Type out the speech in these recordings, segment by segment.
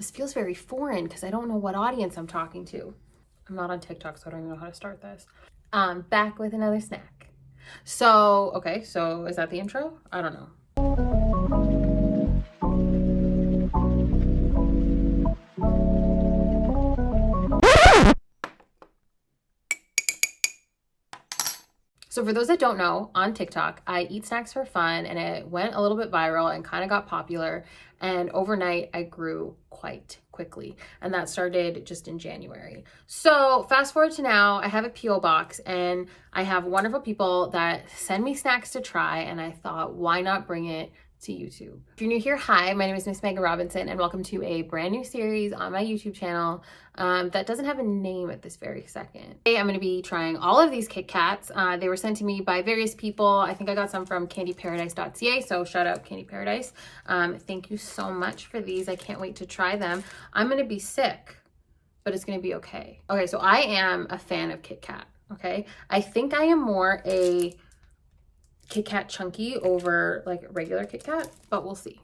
This feels very foreign because I don't know what audience I'm talking to. I'm not on TikTok, so I don't even know how to start this. Back with another snack. So, okay, so is that the intro? I don't know. So for those that don't know, on TikTok, I eat snacks for fun, and it went a little bit viral and kind of got popular. And overnight, I grew quite quickly. And that started just in January. So fast forward to now, I have a P.O. box and I have wonderful people that send me snacks to try. And I thought, why not bring it to YouTube? If you're new here, hi, my name is Miss Megan Robinson, and welcome to a brand new series on my YouTube channel that doesn't have a name at this very second. Today, I'm going to be trying all of these Kit Kats. They were sent to me by various people. I think I got some from candyparadise.ca, so shout out Candy Paradise. Thank you so much for these. I can't wait to try them. I'm going to be sick, but it's going to be okay. Okay, so I am a fan of Kit Kat, okay? I think I am more a Kit Kat Chunky over like regular Kit Kat, but we'll see.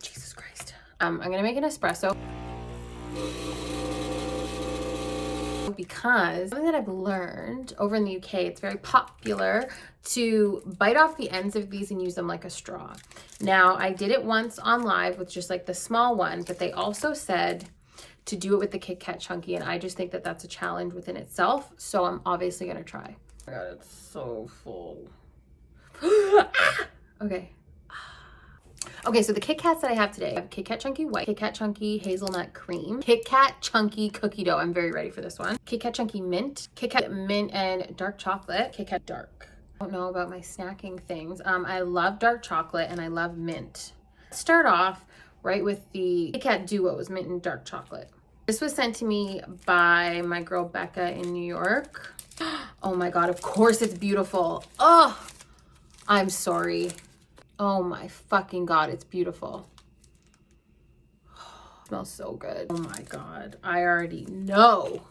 Jesus Christ. I'm gonna make an espresso because something that I've learned over in the UK, it's very popular to bite off the ends of these and use them like a straw. Now, I did it once on live with just like the small one, but they also said to do it with the Kit Kat Chunky, and I just think that that's a challenge within itself, so I'm obviously gonna try. Oh my God, it's so full. Okay. Okay, so the Kit Kats that I have today, I have Kit Kat Chunky White, Kit Kat Chunky Hazelnut Cream, Kit Kat Chunky Cookie Dough. I'm very ready for this one. Kit Kat Chunky Mint, Kit Kat Mint and Dark Chocolate, Kit Kat Dark. I don't know about my snacking things. I love dark chocolate and I love mint. Start off right with the Kit Kat Duos, mint and dark chocolate. This was sent to me by my girl Becca in New York. Oh my God, of course it's beautiful. Oh, I'm sorry. Oh my fucking God, it's beautiful. Oh, it smells so good. Oh my God, I already know.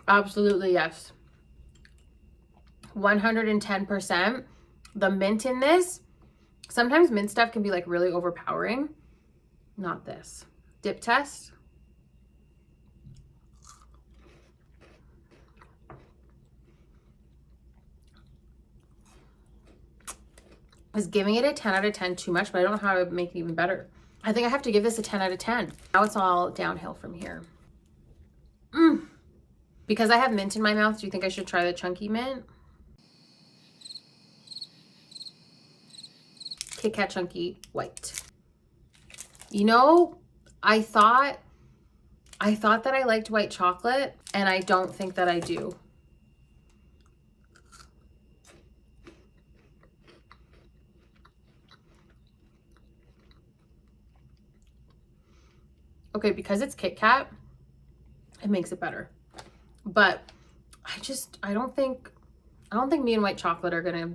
Absolutely, yes. 110%. The mint in this, sometimes mint stuff can be like really overpowering. Not this. Dip test. I was giving it a 10 out of 10 too much, but I don't know how to make it even better. I think I have to give this a 10 out of 10. Now it's all downhill from here. Because I have mint in my mouth, do you think I should try the chunky mint? Kit Kat Chunky White. You know, I thought that I liked white chocolate, and I don't think that I do. Okay, because it's Kit Kat, it makes it better. But I don't think me and white chocolate are gonna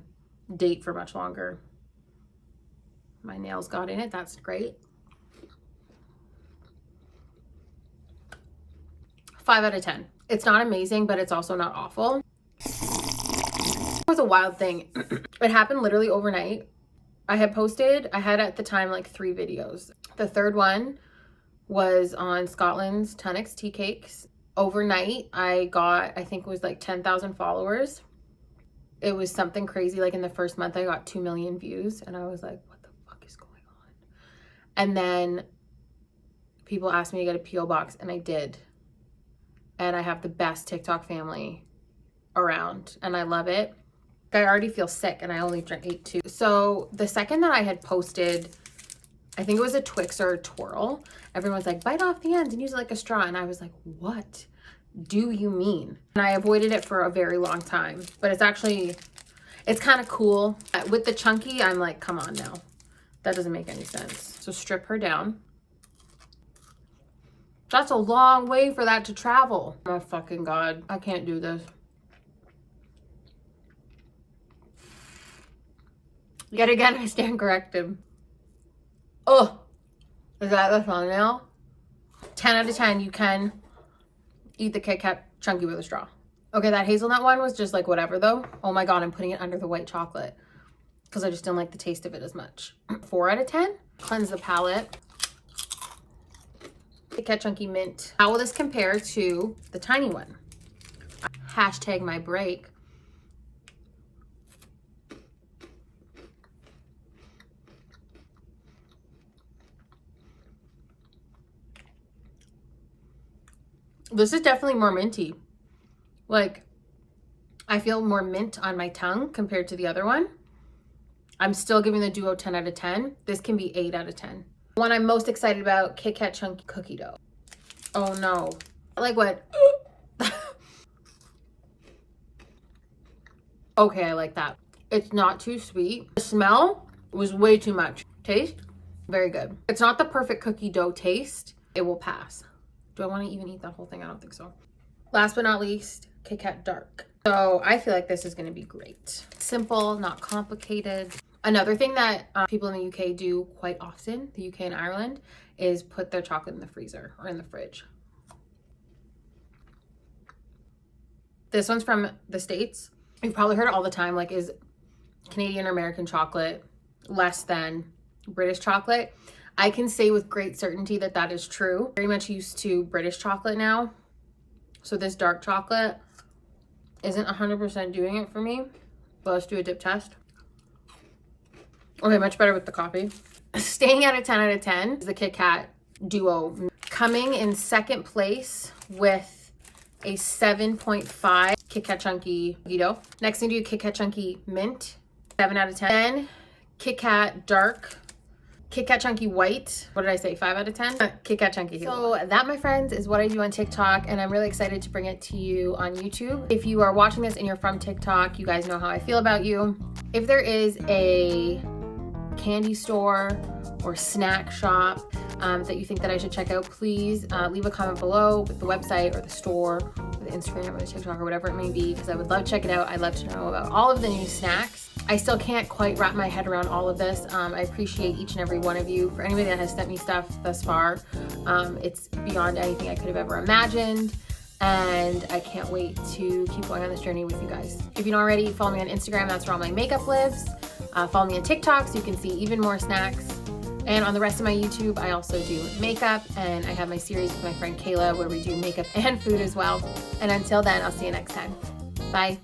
date for much longer. My nails got in it, that's great. 5 out of 10. It's not amazing, but it's also not awful. It was a wild thing. It happened literally overnight. I had at the time like 3 videos. The third one was on Scotland's Tunnocks tea cakes. Overnight, I got, I think it was like 10,000 followers. It was something crazy. Like in the first month, I got 2 million views, and I was like, what the fuck is going on? And then people asked me to get a P.O. box, and I did. And I have the best TikTok family around, and I love it. I already feel sick, and I only ate 2. So the second that I had posted, I think it was a Twix or a Twirl, everyone's like, bite off the ends and use it like a straw. And I was like, what do you mean? And I avoided it for a very long time, but it's kind of cool. With the chunky, I'm like, come on now. That doesn't make any sense. So strip her down. That's a long way for that to travel. Oh my fucking God, I can't do this. Yet again, I stand corrected. Oh, is that the thumbnail? 10 out of 10, you can eat the Kit Kat Chunky with a straw. Okay, that hazelnut one was just like whatever though. Oh my God, I'm putting it under the white chocolate because I just didn't like the taste of it as much. 4 out of 10. Cleanse the palate. Kit Kat Chunky Mint. How will this compare to the tiny one? Hashtag my break. This is definitely more minty. Like, I feel more mint on my tongue compared to the other one. I'm still giving the Duo 10 out of 10. This can be 8 out of 10. The one I'm most excited about, Kit Kat Chunky Cookie Dough. Oh no. Like what? Okay, I like that. It's not too sweet. The smell was way too much. Taste, very good. It's not the perfect cookie dough taste. It will pass. Do I want to even eat that whole thing? I don't think so. Last but not least, Kit Kat Dark. So I feel like this is going to be great. Simple, not complicated. Another thing that people in the UK do quite often, the UK and Ireland, is put their chocolate in the freezer or in the fridge. This one's from the States. You've probably heard it all the time, like, is Canadian or American chocolate less than British chocolate? I can say with great certainty that that is true. Very much used to British chocolate now. So this dark chocolate isn't 100% doing it for me. But let's do a dip test. Okay, much better with the coffee. Staying at a 10 out of 10 is the Kit Kat Duo. Coming in second place with a 7.5 Kit Kat Chunky Dough. Next thing to do, Kit Kat Chunky Mint, 7 out of 10. Then Kit Kat Dark, Kit Kat Chunky White, what did I say, 5 out of 10? Kit Kat Chunky. So that, my friends, is what I do on TikTok, and I'm really excited to bring it to you on YouTube. If you are watching this and you're from TikTok, you guys know how I feel about you. If there is a candy store or snack shop that you think that I should check out, please leave a comment below with the website or the store or the Instagram or the TikTok or whatever it may be, because I would love to check it out. I'd love to know about all of the new snacks. I still can't quite wrap my head around all of this. I appreciate each and every one of you. For anybody that has sent me stuff thus far, it's beyond anything I could have ever imagined. And I can't wait to keep going on this journey with you guys. If you don't already, follow me on Instagram. That's where all my makeup lives. Follow me on TikTok so you can see even more snacks. And on the rest of my YouTube, I also do makeup, and I have my series with my friend Kayla where we do makeup and food as well. And until then, I'll see you next time. Bye.